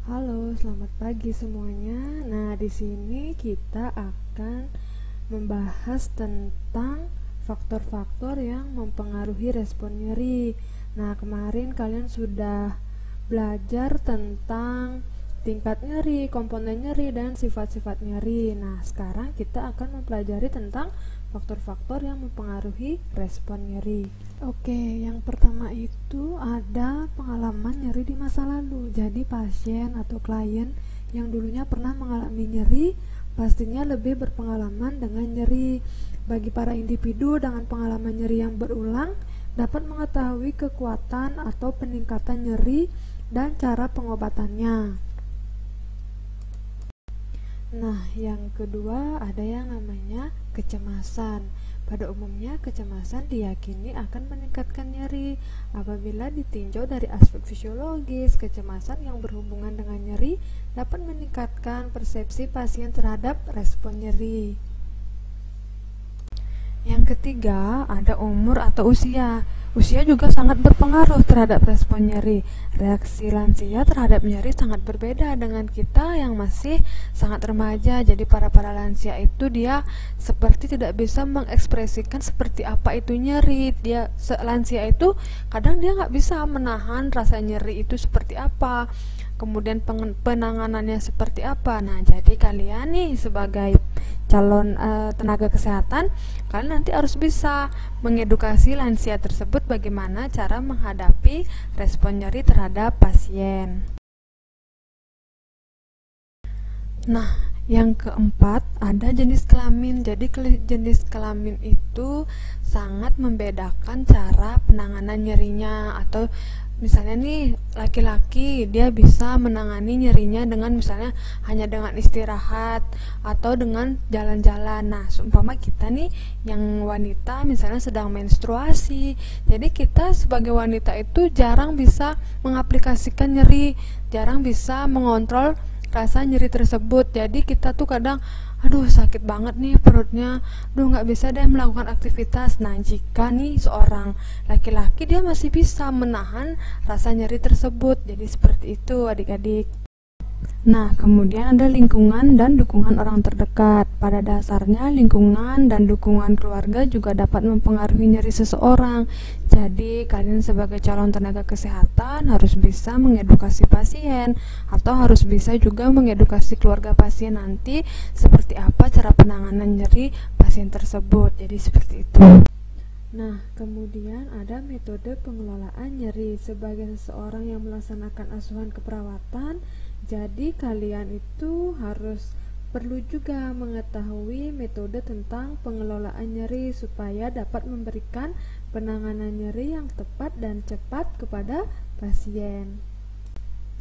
Halo, selamat pagi semuanya. Nah, di sini kita akan membahas tentang faktor-faktor yang mempengaruhi respon nyeri. Nah, kemarin kalian sudah belajar tentang tingkat nyeri, komponen nyeri, dan sifat-sifat nyeri. Nah, sekarang kita akan mempelajari tentang faktor-faktor yang mempengaruhi respon nyeri. Oke, yang pertama itu ada pengalaman nyeri di masa lalu. Jadi pasien atau klien yang dulunya pernah mengalami nyeri pastinya lebih berpengalaman dengan nyeri. Bagi para individu dengan pengalaman nyeri yang berulang dapat mengetahui kekuatan atau peningkatan nyeri dan cara pengobatannya. Nah, yang kedua ada yang namanya kecemasan. Pada umumnya, kecemasan diyakini akan meningkatkan nyeri. Apabila ditinjau dari aspek fisiologis, kecemasan yang berhubungan dengan nyeri dapat meningkatkan persepsi pasien terhadap respon nyeri. Yang ketiga, ada umur atau usia. Usia juga sangat berpengaruh terhadap respon nyeri. Reaksi lansia terhadap nyeri sangat berbeda dengan kita yang masih sangat remaja. Jadi para lansia itu dia seperti tidak bisa mengekspresikan seperti apa itu nyeri. Lansia itu kadang dia nggak bisa menahan rasa nyeri itu seperti apa. Kemudian penanganannya seperti apa. Nah, jadi kalian nih sebagai calon tenaga kesehatan, kalian nanti harus bisa mengedukasi lansia tersebut bagaimana cara menghadapi respon nyeri terhadap pasien. Nah, yang keempat ada jenis kelamin. Jadi jenis kelamin itu sangat membedakan cara penanganan nyerinya. Atau misalnya nih laki-laki dia bisa menangani nyerinya dengan misalnya hanya dengan istirahat atau dengan jalan-jalan. Nah, seumpama kita nih yang wanita misalnya sedang menstruasi, jadi kita sebagai wanita itu jarang bisa mengaplikasikan nyeri, jarang bisa mengontrol rasa nyeri tersebut. Jadi kita tuh kadang aduh sakit banget nih perutnya, aduh nggak bisa deh melakukan aktivitas. Nah, jika nih seorang laki-laki dia masih bisa menahan rasa nyeri tersebut. Jadi seperti itu adik-adik. Nah, kemudian ada lingkungan dan dukungan orang terdekat. Pada dasarnya, lingkungan dan dukungan keluarga juga dapat mempengaruhi nyeri seseorang. Jadi, kalian sebagai calon tenaga kesehatan harus bisa mengedukasi pasien, atau harus bisa juga mengedukasi keluarga pasien nanti seperti apa cara penanganan nyeri pasien tersebut. Jadi, seperti itu. Nah, kemudian ada metode pengelolaan nyeri. Sebagai seseorang yang melaksanakan asuhan keperawatan, jadi kalian itu harus perlu juga mengetahui metode tentang pengelolaan nyeri supaya dapat memberikan penanganan nyeri yang tepat dan cepat kepada pasien.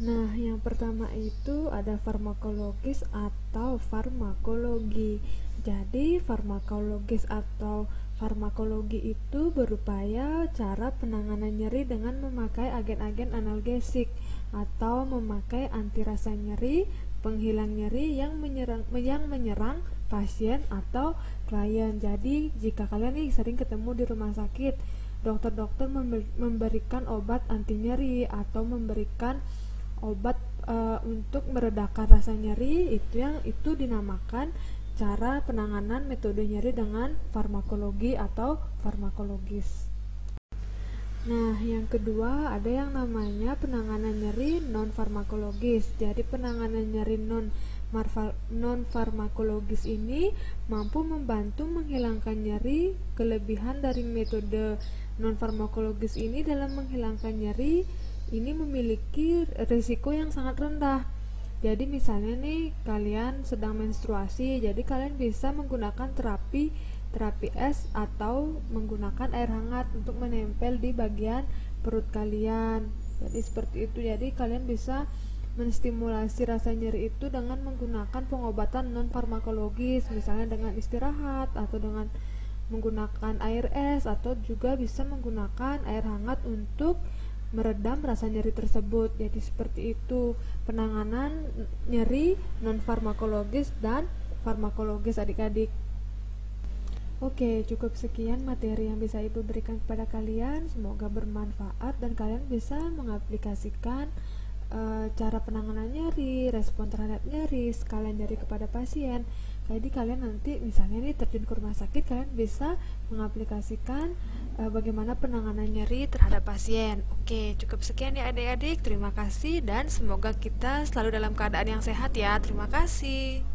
Nah, yang pertama itu ada farmakologis atau farmakologi. Jadi, farmakologis atau farmakologi itu berupaya cara penanganan nyeri dengan memakai agen-agen analgesik atau memakai anti rasa nyeri, penghilang nyeri yang menyerang pasien atau klien. Jadi, jika kalian nih sering ketemu di rumah sakit, dokter-dokter memberikan obat anti nyeri atau memberikan obat untuk meredakan rasa nyeri, itu dinamakan cara penanganan metode nyeri dengan farmakologi atau farmakologis. Nah, yang kedua ada yang namanya penanganan nyeri non farmakologis. Jadi penanganan nyeri non farmakologis ini mampu membantu menghilangkan nyeri. Kelebihan dari metode non farmakologis ini dalam menghilangkan nyeri ini memiliki risiko yang sangat rendah. Jadi misalnya nih kalian sedang menstruasi, jadi kalian bisa menggunakan terapi es atau menggunakan air hangat untuk menempel di bagian perut kalian. Jadi seperti itu. Jadi kalian bisa menstimulasi rasa nyeri itu dengan menggunakan pengobatan non farmakologis, misalnya dengan istirahat atau dengan menggunakan air es, atau juga bisa menggunakan air hangat untuk meredam rasa nyeri tersebut. Jadi seperti itu penanganan nyeri non farmakologis dan farmakologis adik-adik. Oke, cukup sekian materi yang bisa Ibu berikan kepada kalian. Semoga bermanfaat dan kalian bisa mengaplikasikan cara penanganan nyeri, respon terhadap nyeri, skala nyeri kepada pasien. Jadi kalian nanti misalnya nih terjun ke rumah sakit, kalian bisa mengaplikasikan bagaimana penanganan nyeri terhadap pasien. Oke, cukup sekian ya adik-adik. Terima kasih dan semoga kita selalu dalam keadaan yang sehat ya. Terima kasih.